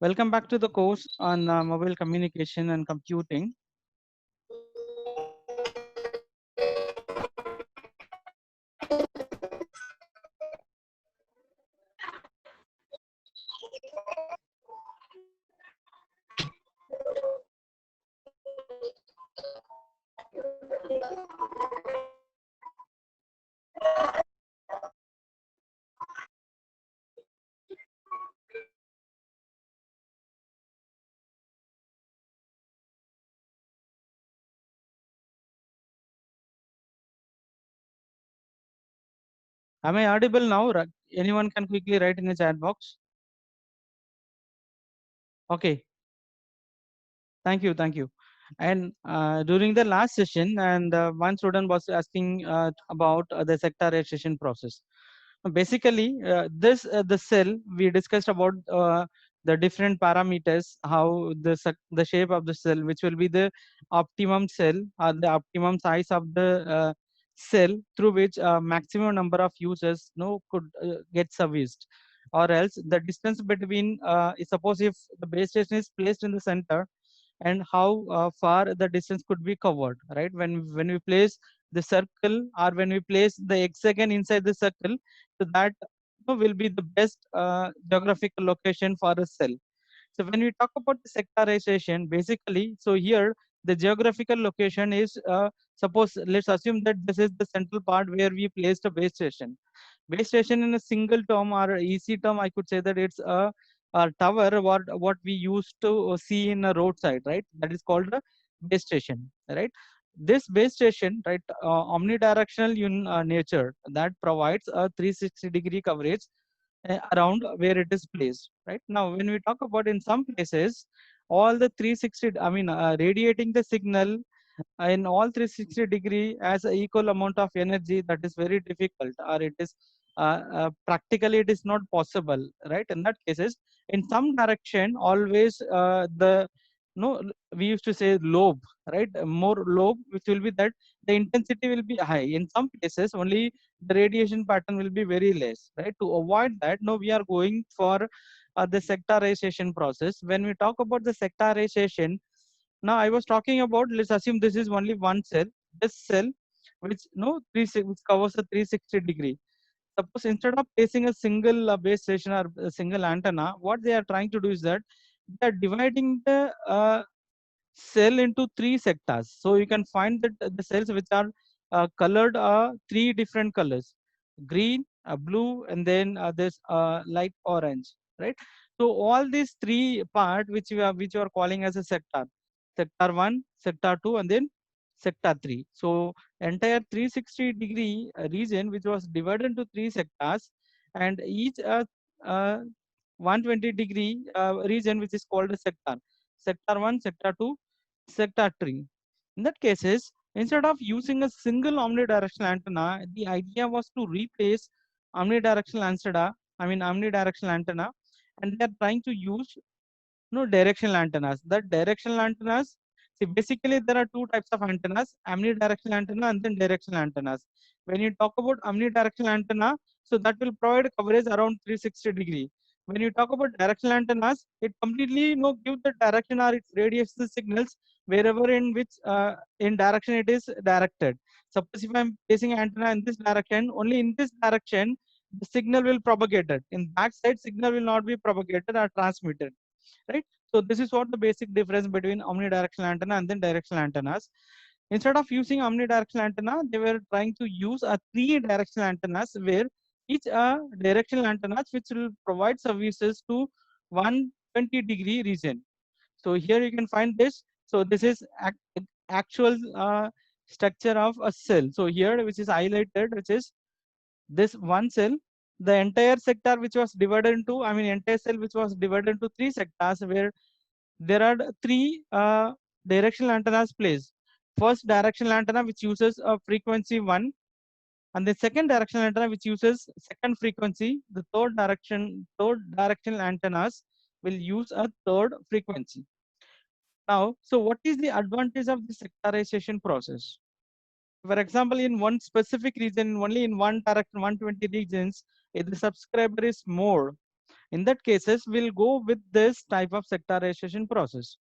Welcome back to the course on mobile communication and computing. Am I audible now? Anyone can quickly write in the chat box. Okay, thank you, thank you. And during the last session, and one student was asking about the sectorization process. Basically, the cell we discussed about the different parameters, how the shape of the cell, which will be the optimum cell or the optimum size of the cell through which maximum number of users could get serviced, or else the distance between suppose if the base station is placed in the center, and how far the distance could be covered, right? When we place the circle, or when we place the hexagon inside the circle, so that will be the best geographical location for a cell. So when we talk about the sectorization, basically, so here the geographical location is suppose let's assume that this is the central part where we placed a base station. Base station in a single term or EC term, I could say that it's a tower, what we used to see in a roadside, right? That is called a base station, right? This base station, right, omnidirectional in nature, that provides a 360-degree coverage around where it is placed, right? Now when we talk about in some places, all the 360, I mean radiating the signal in all 360-degree as a equal amount of energy, that is very difficult, or it is practically it is not possible, right? In that cases, in some direction, always the no we used to say lobe, right? More lobe, which will be that the intensity will be high. In some places only the radiation pattern will be very less, right? To avoid that, no, we are going for the sectorization process. When we talk about the sectorization, now I was talking about, let's assume this is only one cell. This cell, which which covers a 360-degree. Suppose instead of placing a single base station or a single antenna, what they are trying to do is that they are dividing the cell into three sectors. So you can find that the cells which are colored three different colors: green, blue, and then this light orange, right? So all these three part which you are calling as a sector: sector 1, sector 2, and then sector 3. So entire 360-degree region, which was divided into three sectors, and each 120-degree region, which is called a sector: sector 1, sector 2, sector 3. In that cases, instead of using a single omnidirectional antenna, the idea was to replace omnidirectional antenna, omnidirectional antenna, and they are trying to use directional antennas. The directional antennas, see, basically there are two types of antennas: omnidirectional antenna and then directional antennas. When you talk about omnidirectional antenna, so that will provide coverage around 360-degree. When you talk about directional antennas, it completely give the direction, or it radiates the signals wherever in which in direction it is directed. Suppose if I'm placing an antenna in this direction, only in this direction the signal will propagate it. In back side, signal will not be propagated or transmitted, right? So this is what the basic difference between omnidirectional antenna and then directional antennas. Instead of using omnidirectional antenna, they were trying to use a three directional antennas, where each directional antennas which will provide services to 120-degree region. So here you can find this. So this is actual structure of a cell. So here, which is highlighted, which is this one cell, the entire sector which was divided into, entire cell which was divided into three sectors, where there are three directional antennas placed. First directional antenna, which uses a frequency 1, and the second directional antenna which uses second frequency. The third directional antennas will use a third frequency. Now, so what is the advantage of the sectorization process? For example, in one specific region, only in one direction, 120 regions, if the subscriber is more, In that cases, we'll go with this type of sectorization process,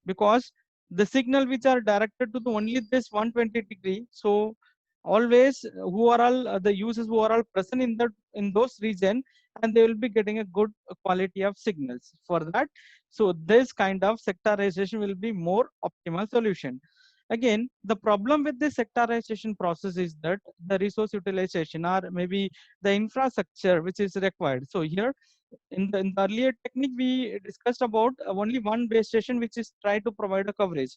because the signal which are directed to the only this 120-degree. So always who are all the users who are all present in that in those region, and they will be getting a good quality of signals for that. So this kind of sectorization will be more optimal solution. Again, the problem with this sectorization process is that the resource utilization or maybe the infrastructure which is required. So here in the earlier technique, we discussed about only one base station which is try to provide a coverage.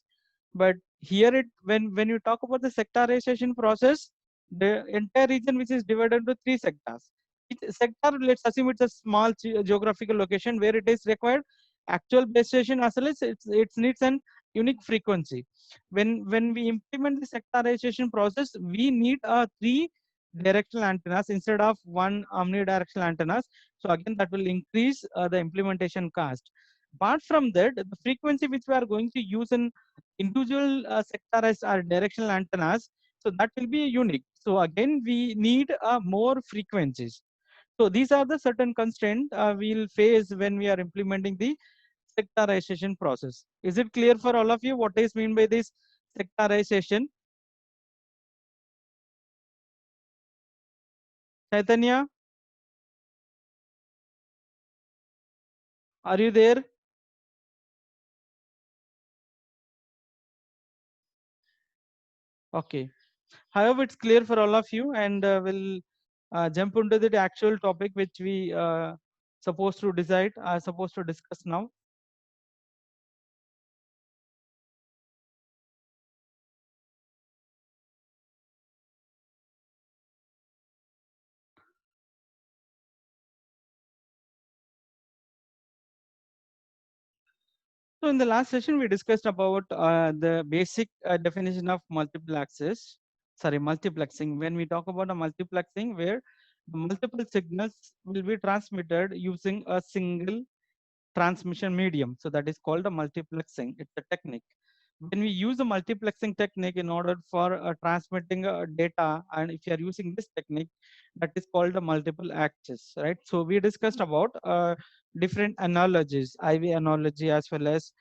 But here it when you talk about the sectorization process, the entire region which is divided into three sectors. Each sector, let's assume it's a small geographical location where it is required actual base station as well as it needs an unique frequency. When we implement the sectorization process, we need a three directional antennas instead of one omnidirectional antennas. So again, that will increase the implementation cost. Apart from that, the frequency which we are going to use in individual sectorized or directional antennas, so that will be unique. So again, we need more frequencies. So these are the certain constraints we'll face when we are implementing the sectorization process. Is it clear for all of you what is mean by this sectorization? Chaitanya, are you there? Okay. However, it's clear for all of you, and we'll jump into the actual topic which we supposed to decide, are supposed to discuss now. So in the last session, we discussed about the basic definition of multiple access, sorry, multiplexing. When we talk about a multiplexing, where multiple signals will be transmitted using a single transmission medium. So that is called a multiplexing. It's a technique. When we use the multiplexing technique in order for transmitting data, and if you are using this technique, that is called a multiple access, right? So we discussed about different analogies, IV analogy, as well as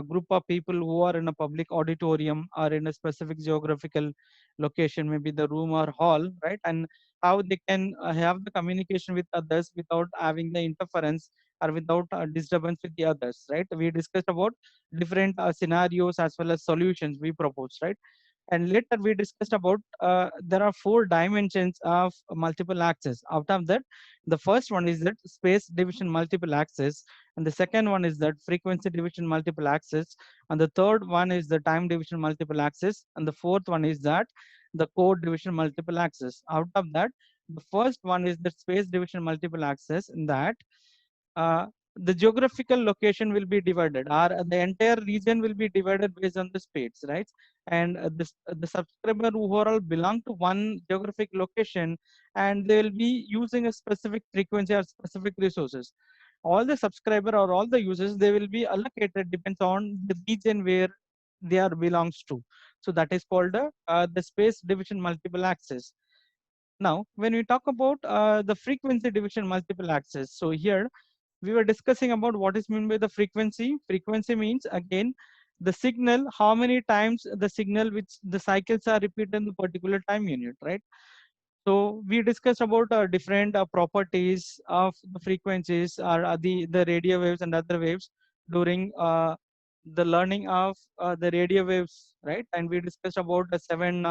group of people who are in a public auditorium or in a specific geographical location, maybe the room or hall, right? And how they can have the communication with others without having the interference or without disturbance with the others, right? We discussed about different scenarios as well as solutions we proposed, right? And later we discussed about there are four dimensions of multiple access. Out of that, the first one is that space division multiple access, and the second one is that frequency division multiple access, and the third one is the time division multiple access, and the fourth one is that the code division multiple access. Out of that, the first one is the space division multiple access. In that, uh, the geographical location will be divided, or the entire region will be divided based on the states, right? And the subscriber who all belong to one geographic location, and they will be using a specific frequency or specific resources. All the subscriber or all the users, they will be allocated depends on the region where they are belongs to. So that is called the space division multiple access. Now, when we talk about the frequency division multiple access, so here we were discussing about what is meant by the frequency. Frequency means again the signal, how many times the signal which the cycles are repeated in the particular time unit, right? So we discussed about different properties of the frequencies or the radio waves and other waves during the learning of the radio waves, right? And we discussed about the seven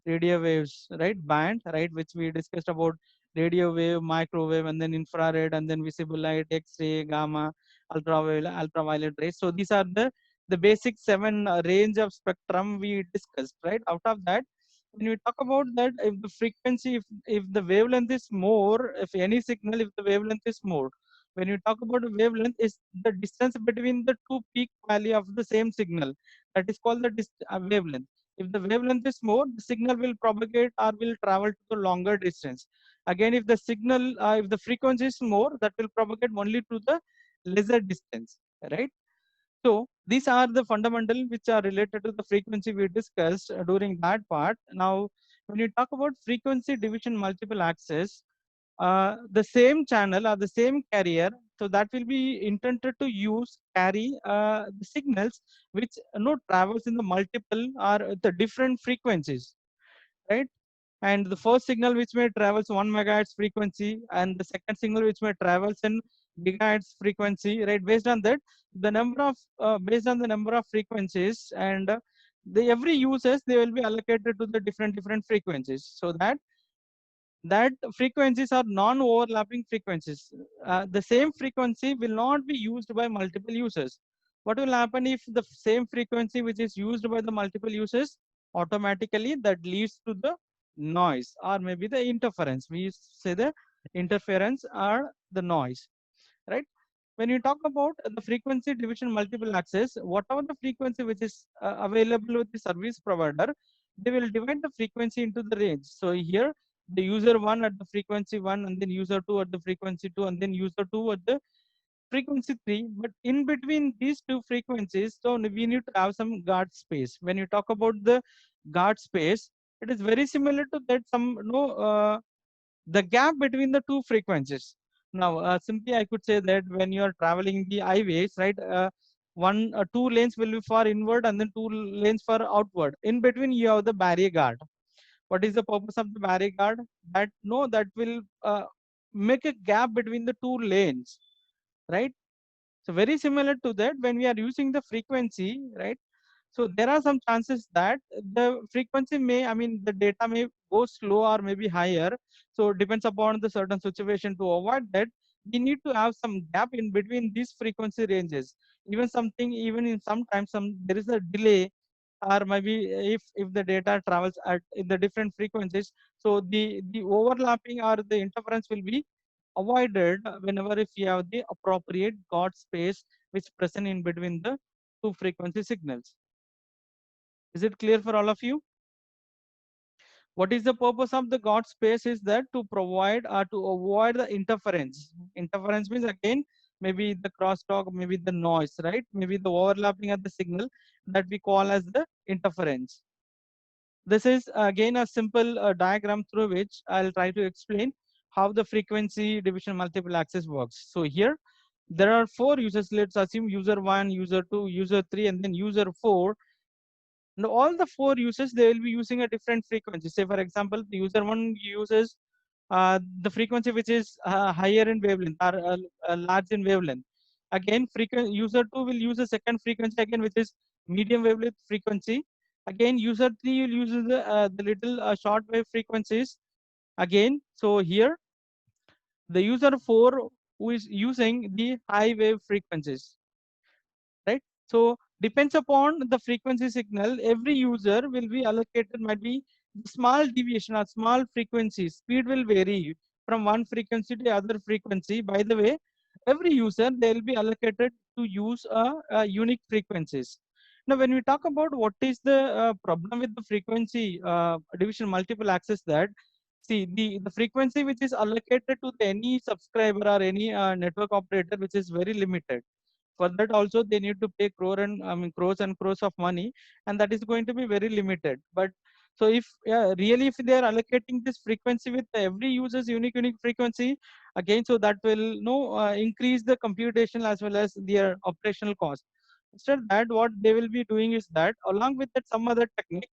radio waves, right? Band, right? Which we discussed about radio wave, microwave, and then infrared, and then visible light, X-ray, gamma, ultraviolet rays. So these are the basic seven range of spectrum we discussed, right? Out of that, when we talk about that, if the frequency, if the wavelength is more, if any signal, if the wavelength is more, when you talk about wavelength, is the distance between the two peak value of the same signal. That is called the wavelength. If the wavelength is more, the signal will propagate or will travel to the longer distance. Again, if the signal, if the frequency is more, that will propagate only to the lesser distance, right? So these are the fundamental which are related to the frequency we discussed during that part. Now, when you talk about frequency division multiple access, the same channel or the same carrier So that will be intended to use carry the signals which travels in the multiple or the different frequencies, right? And the first signal which may travels 1 megahertz frequency, and the second signal which may travels in gigahertz frequency, right? Based on that, the number of based on the number of frequencies, and the every users, they will be allocated to the different frequencies, so that frequencies are non-overlapping frequencies. The same frequency will not be used by multiple users. What will happen if the same frequency which is used by the multiple users, automatically that leads to the noise or maybe the interference. We say the interference or the noise, right? When you talk about the frequency division multiple access, whatever the frequency which is available with the service provider, they will divide the frequency into the range. So here the user 1 at the frequency 1, and then user 2 at the frequency 2, and then user 2 at the frequency 3. But in between these two frequencies, so we need to have some guard space. When you talk about the guard space, it is very similar to that some the gap between the two frequencies. Now, simply I could say that when you are traveling the highways, right, two lanes will be for inward and then two lanes for outward. In between, you have the barrier guard. What is the purpose of the barrier guard? That will make a gap between the two lanes, right? So very similar to that, when we are using the frequency, right? So there are some chances that the frequency may, I mean, the data may go slow or maybe higher. So it depends upon the certain situation. To avoid that, we need to have some gap in between these frequency ranges. Even in sometimes there is a delay, or maybe if the data travels at in the different frequencies, so the overlapping or the interference will be avoided whenever if you have the appropriate guard space which present in between the two frequency signals. Is it clear for all of you? What is the purpose of the guard space is that to provide or to avoid the interference. Interference means again maybe the crosstalk, maybe the noise, right? Maybe the overlapping of the signal that we call as the interference. This is again a simple diagram through which I'll try to explain how the frequency division multiple access works. So here there are four users. Let's assume user 1, user 2, user 3, and then user 4. Now, all the four users, they will be using a different frequency. Say, for example, the user 1 uses the frequency which is higher in wavelength or large in wavelength. Again, user 2 will use a second frequency again, which is medium wavelength frequency. Again, user 3 will use the little short wave frequencies. Again, so here, the user 4 who is using the high wave frequencies, right? So depends upon the frequency signal, every user will be allocated might be small deviation or small frequency. Speed will vary from one frequency to other frequency. By the way, every user they will be allocated to use a unique frequencies. Now, when we talk about what is the problem with the frequency division multiple access, that see the frequency which is allocated to any subscriber or any network operator, which is very limited. For that also they need to pay crores and crores of money, and that is going to be very limited. But so if really if they are allocating this frequency with every user's unique frequency, again, so that will increase the computation as well as their operational cost. Instead that, what they will be doing is that along with that some other technique,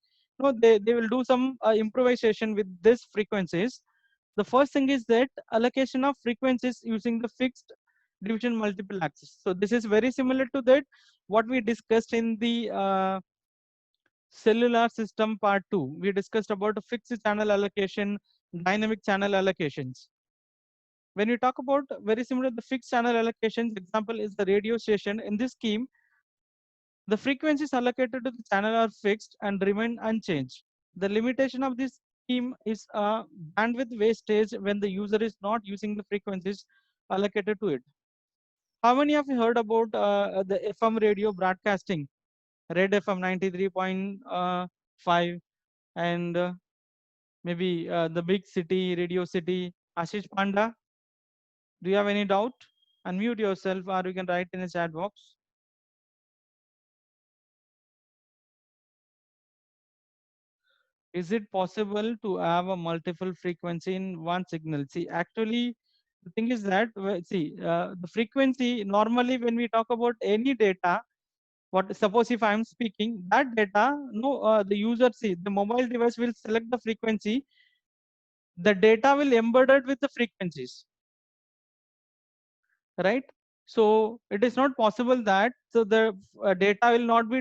they will do some improvisation with this frequencies. The first thing is that allocation of frequencies using the fixed division multiple access. So this is very similar to that what we discussed in the cellular system part 2. We discussed about a fixed channel allocation, dynamic channel allocations. When you talk about very similar the fixed channel allocations, example is the radio station. In this scheme, the frequencies allocated to the channel are fixed and remain unchanged. The limitation of this scheme is bandwidth wastage when the user is not using the frequencies allocated to it. How many of you heard about the FM radio broadcasting? Red FM 93.5, and maybe the big city, Radio City. Ashish Panda, do you have any doubt? Unmute yourself or you can write in the chat box. Is it possible to have a multiple frequency in one signal? See, actually, The thing is that, see, the frequency normally when we talk about any data, what suppose if I am speaking that data, no, the user, see, the mobile device will select the frequency, the data will embedded with the frequencies, right? So it is not possible that so the data will not be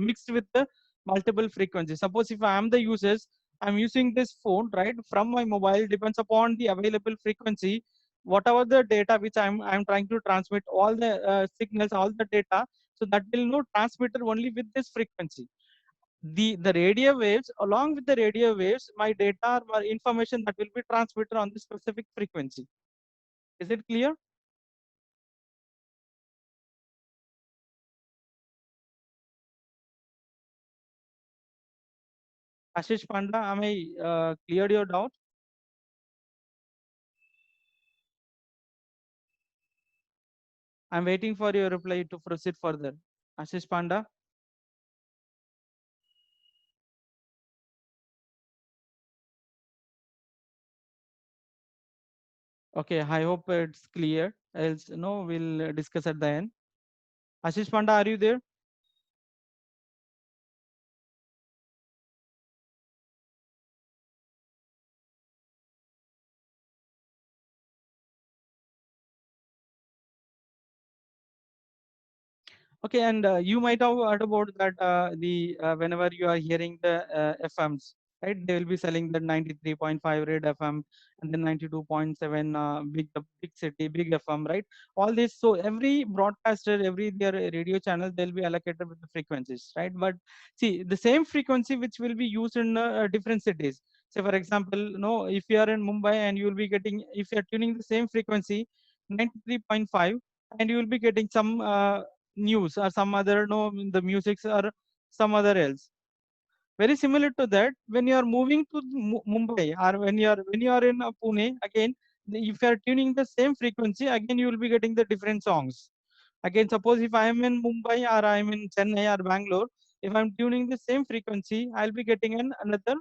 mixed with the multiple frequencies. Suppose if I am the users, I'm using this phone, right, from my mobile, depends upon the available frequency, whatever the data which I'm trying to transmit, all the signals, all the data, so that will not transmitted only with this frequency. The radio waves, along with the radio waves, my data or information that will be transmitted on the specific frequency. Is it clear? Ashish Panda, am I cleared your doubt? I'm waiting for your reply to proceed further. Ashish Panda. Okay, I hope it's clear. Else, no, we'll discuss at the end. Ashish Panda, are you there? Okay, and you might have heard about that the whenever you are hearing the FMs, right? They will be selling the 93.5 red FM and then 92.7 big city, big FM, right? All this. So every broadcaster, every their radio channel, they'll be allocated with the frequencies, right? But see, the same frequency which will be used in different cities. So, for example, no, if you are in Mumbai and you will be getting, if you are tuning the same frequency, 93.5, and you will be getting some news or some other, no, the musics or some other else. Very similar to that, when you are moving to Mumbai, or when you are in Pune, again, if you are tuning the same frequency, again you will be getting the different songs. Again, suppose if I am in Mumbai or I am in Chennai or Bangalore, if I'm tuning the same frequency, I'll be getting another,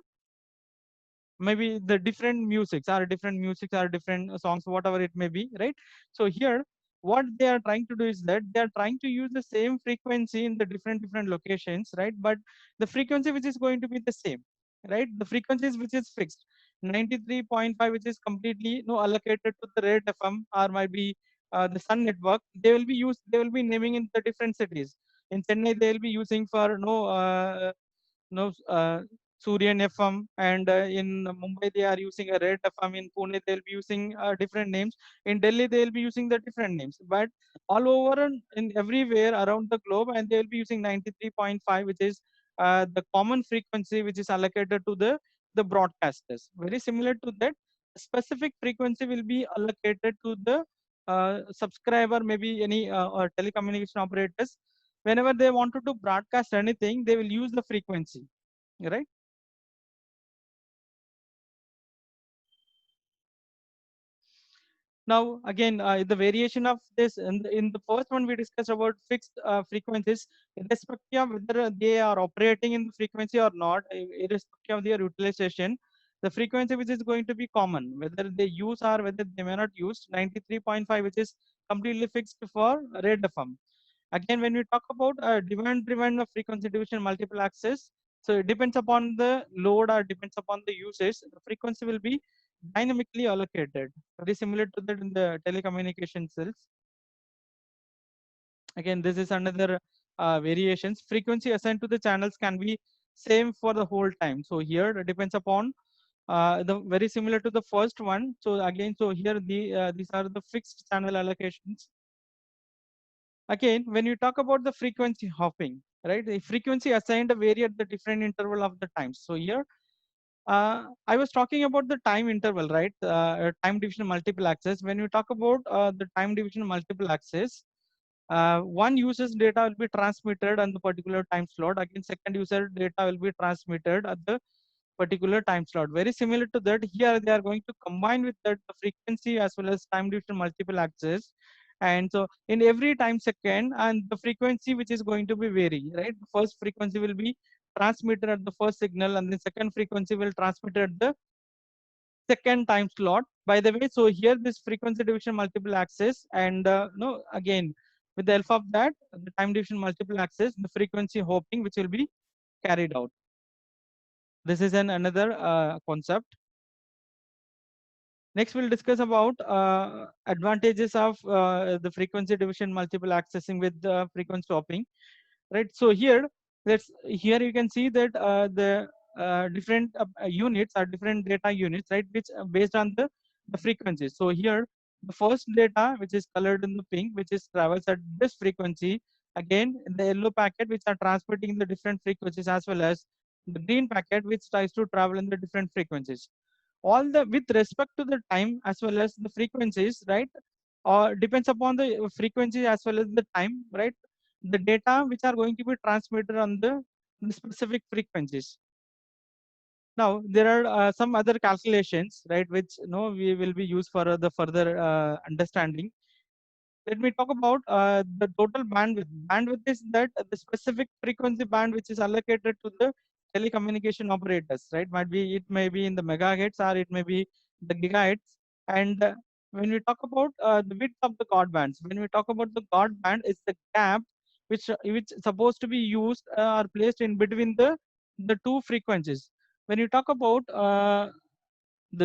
maybe the different musics are different songs, whatever it may be, right? So here what they are trying to do is that they are trying to use the same frequency in the different locations, right? But the frequency which is going to be the same, right? The frequencies which is fixed, 93.5, which is completely no allocated to the red FM, or might be the sun network, they will be naming in the different cities. In Chennai they will be using for no no Suryan FM, and in Mumbai they are using a Red FM. In Pune they'll be using different names. In Delhi they'll be using the different names. But all over and in everywhere around the globe, and they'll be using 93.5, which is the common frequency which is allocated to the broadcasters. Very similar to that, specific frequency will be allocated to the subscriber, maybe any or telecommunication operators. Whenever they wanted to broadcast anything, they will use the frequency, right? Now, again, the variation of this, in the first one, we discussed about fixed frequencies, irrespective of whether they are operating in the frequency or not, irrespective of their utilization. The frequency which is going to be common, whether they use or whether they may not use, 93.5, which is completely fixed for red FM. Again, when we talk about demand-driven frequency division multiple access, so it depends upon the load or depends upon the usage. The frequency will be dynamically allocated. Very similar to that in the telecommunication cells. Again, this is another variations. Frequency assigned to the channels can be same for the whole time. So here it depends upon the very similar to the first one. So again, so here these are the fixed channel allocations. Again, when you talk about the frequency hopping, right? The frequency assigned vary at the different interval of the times. So here, I was talking about the time interval, right? Time division multiple access. When you talk about the time division multiple access, one user's data will be transmitted on the particular time slot. Again, second user data will be transmitted at the particular time slot. Very similar to that, here they are going to combine with that the frequency as well as time division multiple access. And so in every time second, and the frequency which is going to be vary, right? The first frequency will be transmitted at the first signal, and the second frequency will transmit at the second time slot. By the way, so here this frequency division multiple access, and no, again with the help of that, the time division multiple access, the frequency hopping which will be carried out. This is another concept. Next, we'll discuss about advantages of the frequency division multiple accessing with the frequency hopping. Right. So here you can see that the different units are different data units, right, which based on the frequencies. So here the first data which is colored in the pink, which is travels at this frequency, again in the yellow packet which are transmitting the different frequencies, as well as the green packet which tries to travel in the different frequencies, all the with respect to the time as well as the frequencies, right, or depends upon the frequency as well as the time, right, the data which are going to be transmitted on the specific frequencies. Now there are some other calculations, right, which we will be used for the further understanding. Let me talk about the total bandwidth. Bandwidth is that the specific frequency band which is allocated to the telecommunication operators, right? It may be in the megahertz or it may be the gigahertz. And when we talk about the width of the guard bands, when we talk about the guard band, it's the gap which supposed to be used or placed in between the two frequencies. When you talk about the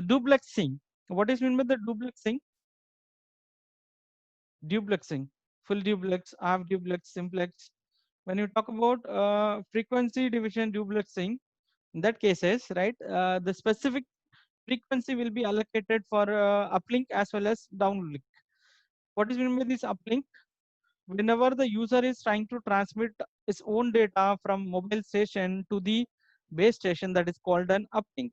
duplexing, what is meant by the duplexing? Duplexing, full duplex, half duplex, simplex. When you talk about frequency division duplexing, in that cases, right, the specific frequency will be allocated for uplink as well as downlink. What is meant by this uplink? Whenever the user is trying to transmit its own data from mobile station to the base station, that is called an uplink,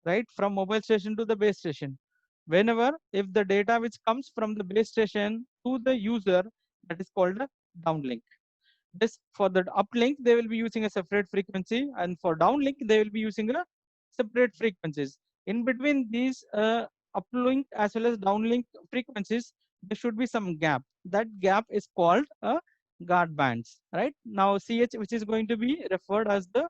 right, from mobile station to the base station. Whenever if the data which comes from the base station to the user, that is called a downlink. This for the uplink they will be using a separate frequency, and for downlink they will be using a separate frequencies. In between these uplink as well as downlink frequencies, there should be some gap. That gap is called a guard bands. Right now, CH, which is going to be referred as the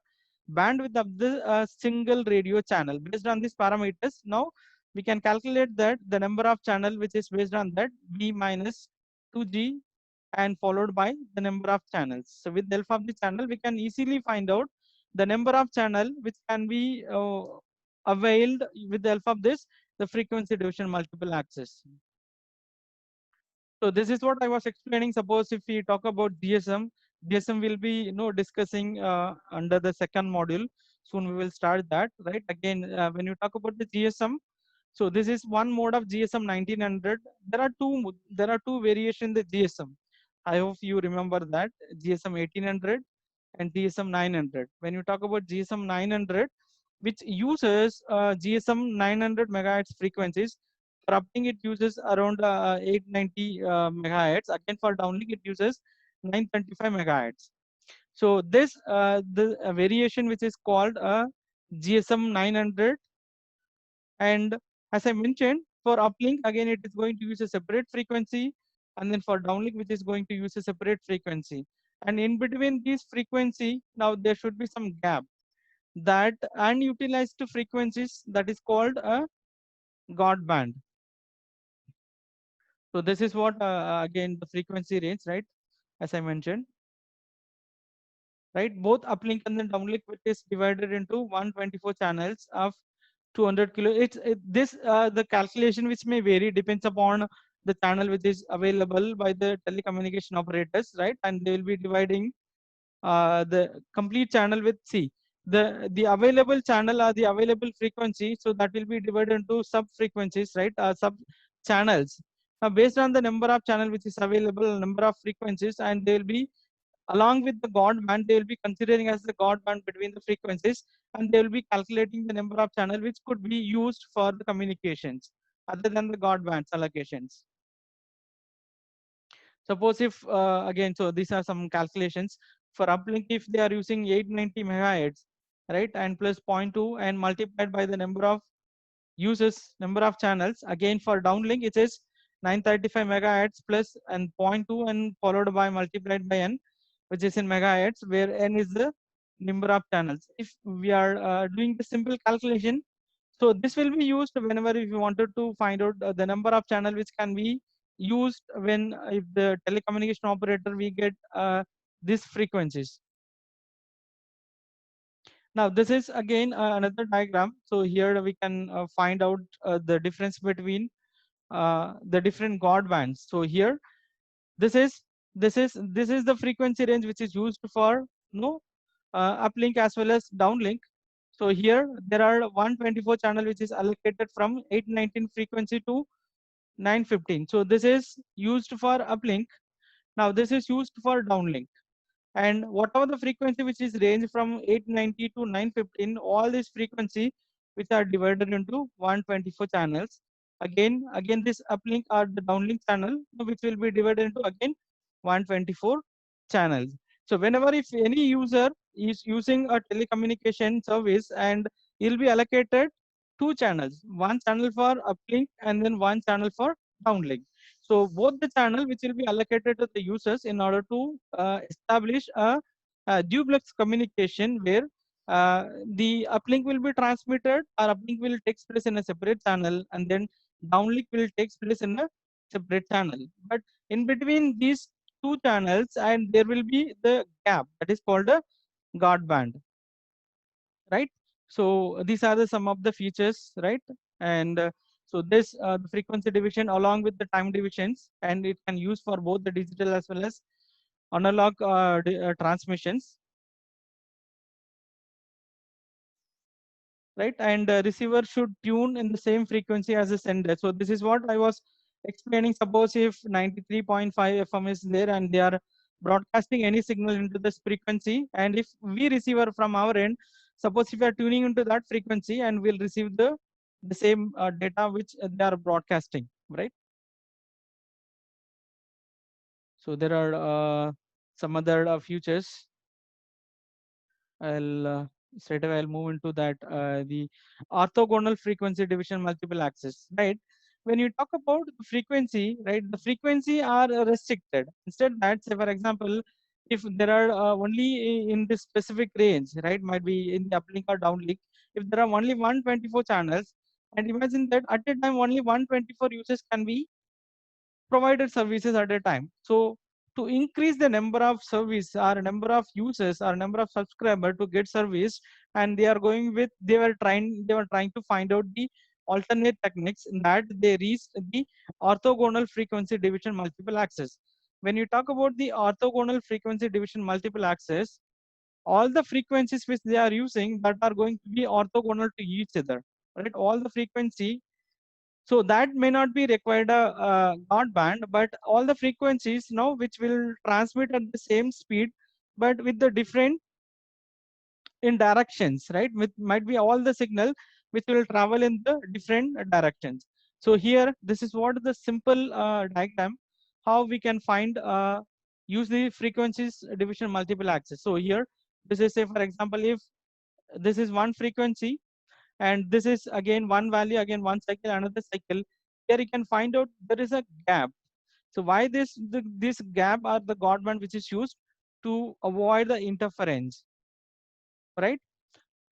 bandwidth of the single radio channel. Based on these parameters, now we can calculate that the number of channel which is based on that B minus 2G and followed by the number of channels. So with the help of the channel, we can easily find out the number of channel which can be availed with the help of this, the frequency division multiple access. So this is what I was explaining. Suppose if we talk about GSM, GSM will be discussing under the second module. Soon we will start that, right? Again, when you talk about the GSM, so this is one mode of GSM 1900. There are two variations in the GSM. I hope you remember that GSM 1800 and GSM 900. When you talk about GSM 900, which uses GSM 900 megahertz frequencies, for uplink it uses around 890 megahertz. Again for downlink it uses 925 megahertz. So this the variation which is called GSM 900, and as I mentioned, for uplink, again, it is going to use a separate frequency. And then for downlink, which is going to use a separate frequency. And in between these frequency, now there should be some gap. That unutilized frequencies, that is called a guard band. So this is what, again, the frequency range, right? As I mentioned, right? Both uplink and then downlink, which is divided into 124 channels of 200 kilo. This the calculation which may vary depends upon the channel which is available by the telecommunication operators, right? And they will be dividing the complete channel with C. The available channel or the available frequency, so that will be divided into sub frequencies, right? Sub channels. Now, based on the number of channel which is available, number of frequencies, and they will be along with the guard band, they will be considering as the guard band between the frequencies, and they will be calculating the number of channel which could be used for the communications other than the guard bands allocations. Suppose if again, so these are some calculations for uplink. If they are using 890 megahertz, right, and plus 0.2 and multiplied by the number of uses, number of channels. Again for downlink, it is 935 megahertz plus and 0.2 and followed by multiplied by n, which is in megahertz, where n is the number of channels. If we are doing the simple calculation, So this will be used whenever if you wanted to find out the number of channel which can be used when if the telecommunication operator we get these frequencies. Now this is again another diagram. So here we can find out the difference between the different guard bands. So here this is this is the frequency range which is used for uplink as well as downlink. So here there are 124 channel which is allocated from 819 frequency to 915. So this is used for uplink. Now this is used for downlink. And whatever the frequency which is range from 890 to 915, all these frequency which are divided into 124 channels. Again this uplink or the downlink channel which will be divided into again 124 channels. So whenever if any user is using a telecommunication service and he'll be allocated two channels, one channel for uplink and then one channel for downlink. So both the channel which will be allocated to the users in order to establish a duplex communication where the uplink will be transmitted or uplink will take place in a separate channel and then downlink will take place in a separate channel. But in between these two channels and there will be the gap that is called a guard band, right? So these are the some of the features, right? And so this the frequency division along with the time divisions, and it can use for both the digital as well as analog transmissions, right? And receiver should tune in the same frequency as the sender. So this is what I was explaining. Suppose if 93.5 FM is there and they are broadcasting any signal into this frequency, and if we receiver from our end, suppose if we are tuning into that frequency and we'll receive the same data which they are broadcasting, right? So there are some other features. I'll straight away I'll move into that the orthogonal frequency division multiple access, right? When you talk about the frequency, right, the frequency are restricted. Instead that, say for example, if there are only in this specific range, right, might be in the uplink or downlink, if there are only 124 channels, and imagine that at a time only 124 users can be provided services at a time. So to increase the number of service or number of users or number of subscriber to get service, and they are going with they were trying to find out the alternate techniques in that they reach the orthogonal frequency division multiple access. When you talk about the orthogonal frequency division multiple access, all the frequencies which they are using that are going to be orthogonal to each other, right? All the frequency, so that may not be required a guard band, but all the frequencies now which will transmit at the same speed, but with the different in directions, right? With might be all the signal which will travel in the different directions. So here, this is what the simple diagram how we can find use the frequencies division multiple access. So here, this is say for example, if this is one frequency and this is again one value, again one cycle, another cycle, here you can find out there is a gap. So why this gap or the guard band which is used to avoid the interference, right?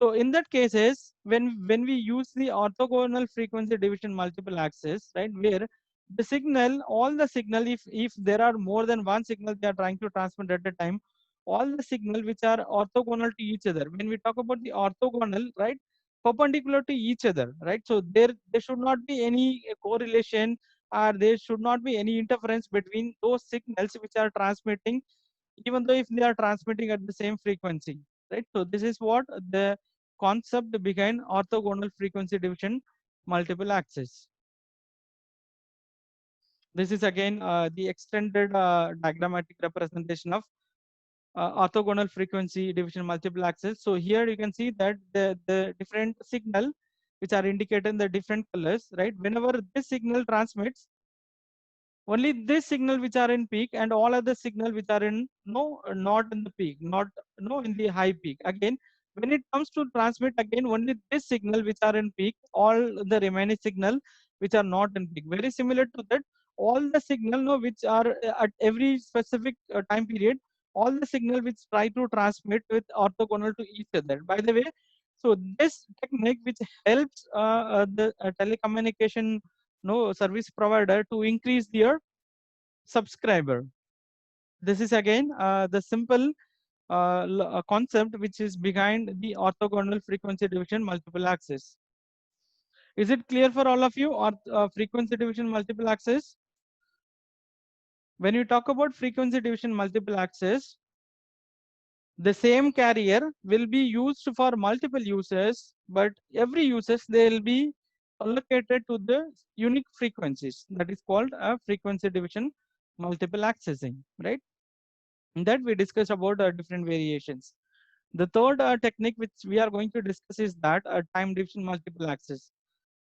So in that cases, when we use the orthogonal frequency division multiple access, right, where the signal, all the signal, if there are more than one signal they are trying to transmit at a time, all the signal which are orthogonal to each other. When we talk about the orthogonal, right, perpendicular to each other, right? So there should not be any correlation or there should not be any interference between those signals which are transmitting, even though if they are transmitting at the same frequency, right? So this is what the concept behind orthogonal frequency division multiple access. This is again the extended diagrammatic representation of orthogonal frequency division multiple access. So here you can see that the different signal which are indicated in the different colors, right? Whenever this signal transmits, only this signal which are in peak and all other signal which are in not in the peak, not in the high peak. Again, when it comes to transmit, again only this signal which are in peak, all the remaining signal which are not in peak. Very similar to that, all the signal which are at every specific time period, all the signal which try to transmit with orthogonal to each other. By the way, So this technique which helps the telecommunication service provider to increase their subscriber. This is again the simple concept which is behind the orthogonal frequency division multiple access. Is it clear for all of you, or frequency division multiple access? When you talk about frequency division multiple access, the same carrier will be used for multiple users, but every users they will be allocated to the unique frequencies. That is called a frequency division multiple accessing, right? In that we discuss about different variations. The third technique which we are going to discuss is that time division multiple access.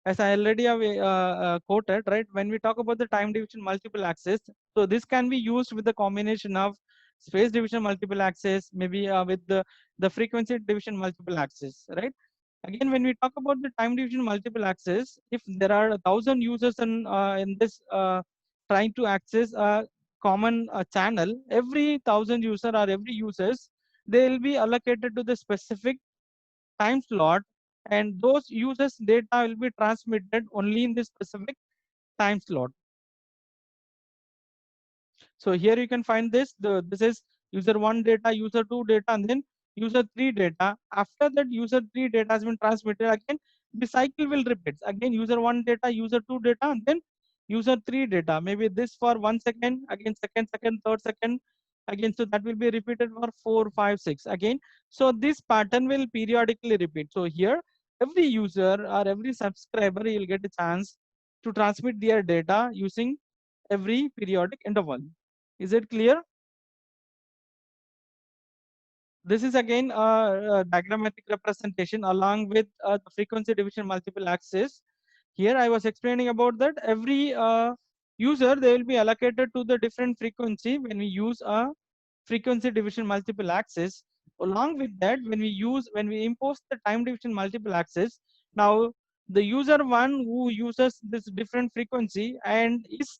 As I already have quoted, right? When we talk about the time division multiple access, so this can be used with the combination of space division multiple access, maybe with the frequency division multiple access, right? Again, when we talk about the time division multiple access, if there are 1,000 users in this trying to access a common channel, every 1,000 user or every users, they will be allocated to the specific time slot, and those users data will be transmitted only in this specific time slot. So here you can find this. This is user 1 data, user 2 data, and then user 3 data. After that user 3 data has been transmitted, again the cycle will repeat. Again user 1 data, user 2 data, and then user 3 data. Maybe this for 1 second, again second, third second, again. So that will be repeated for 4, 5, 6 again. So this pattern will periodically repeat. So here every user or every subscriber will get a chance to transmit their data using every periodic interval. Is it clear? This is again a diagrammatic representation along with the frequency division multiple access. Here I was explaining about that every user they will be allocated to the different frequency when we use a frequency division multiple access. Along with that, when we impose the time division multiple access, now the user one who uses this different frequency and his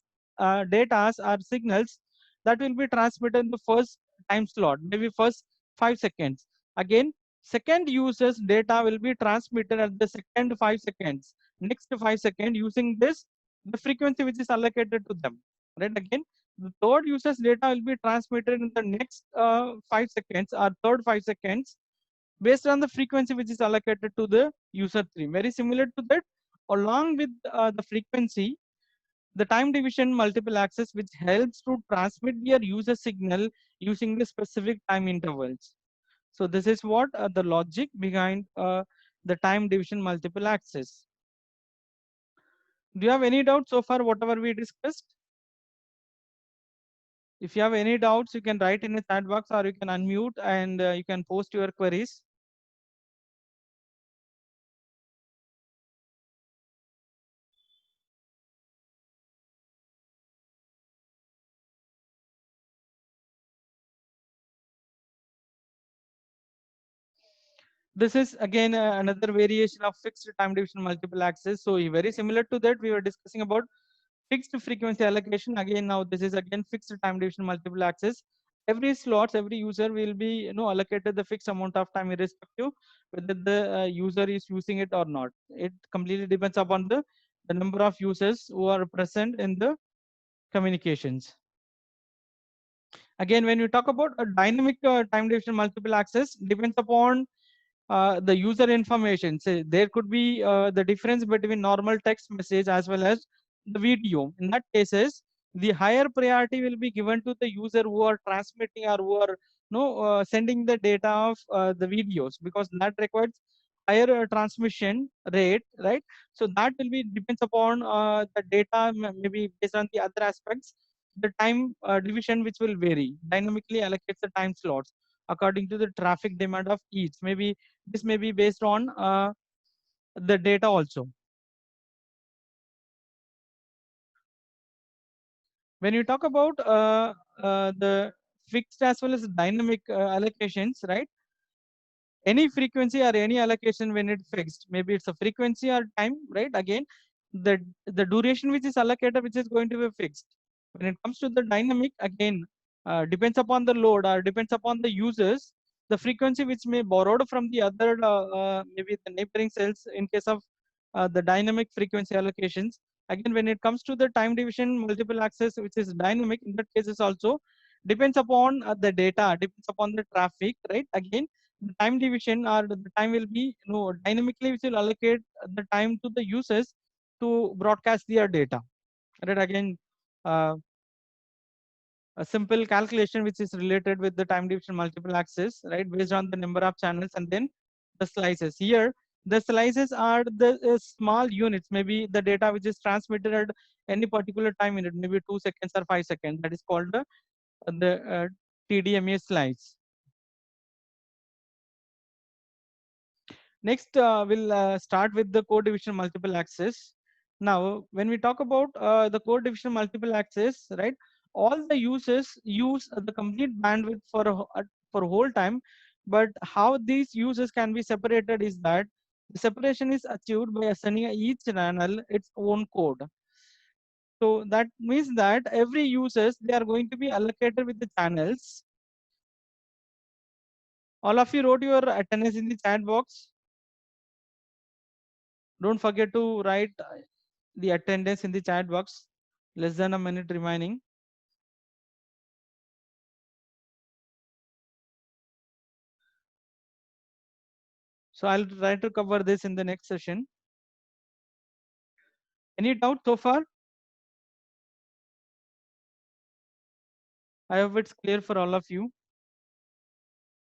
data or signals that will be transmitted in the first time slot, maybe first 5 seconds. Again, second user's data will be transmitted at the second 5 seconds. Next 5 seconds using this the frequency which is allocated to them. Right? Again, the third user's data will be transmitted in the next 5 seconds or third 5 seconds based on the frequency which is allocated to the user 3. Very similar to that, along with the frequency, the time division multiple access which helps to transmit your user signal using the specific time intervals. So this is what the logic behind the time division multiple access. Do you have any doubts so far whatever we discussed? If you have any doubts, you can write in the chat box or you can unmute and you can post your queries. This is again another variation of fixed time division multiple access. So very similar to that, we were discussing about fixed frequency allocation. Again, now this is again fixed time division multiple access. Every slots, every user will be allocated the fixed amount of time irrespective whether the user is using it or not. It completely depends upon the number of users who are present in the communications. Again, when you talk about a dynamic time division multiple access, depends upon the user information. So there could be the difference between normal text message as well as the video. In that cases, the higher priority will be given to the user who are transmitting or who are sending the data of the videos, because that requires higher transmission rate, right? So that will be depends upon the data, maybe based on the other aspects. The time division which will vary dynamically allocates the time slots according to the traffic demand of each. Maybe this may be based on the data also. When you talk about the fixed as well as dynamic allocations, right? Any frequency or any allocation when it's fixed, maybe it's a frequency or time, right? Again, the duration which is allocated, which is going to be fixed. When it comes to the dynamic, again, depends upon the load or depends upon the users. the frequency which may borrowed from the other maybe the neighboring cells in case of the dynamic frequency allocations. Again, when it comes to the time division multiple access, which is dynamic, in that cases also depends upon the data, depends upon the traffic, right? Again, the time division or the time will be dynamically, which will allocate the time to the users to broadcast their data, right? Again, uh, a simple calculation which is related with the time division multiple access, right, based on the number of channels and then the slices. Here, the slices are the small units, maybe the data which is transmitted at any particular time unit, maybe 2 seconds or 5 seconds. That is called the TDMA slice. Next, we'll start with the code division multiple access. Now, when we talk about the code division multiple access, right, all the users use the complete bandwidth for whole time, but how these users can be separated is that the separation is achieved by assigning each channel its own code. So that means that every users, they are going to be allocated with the channels. All of you wrote your attendance in the chat box. Don't forget to write the attendance in the chat box. Less than a minute remaining. So I'll try to cover this in the next session. Any doubt so far? I hope it's clear for all of you.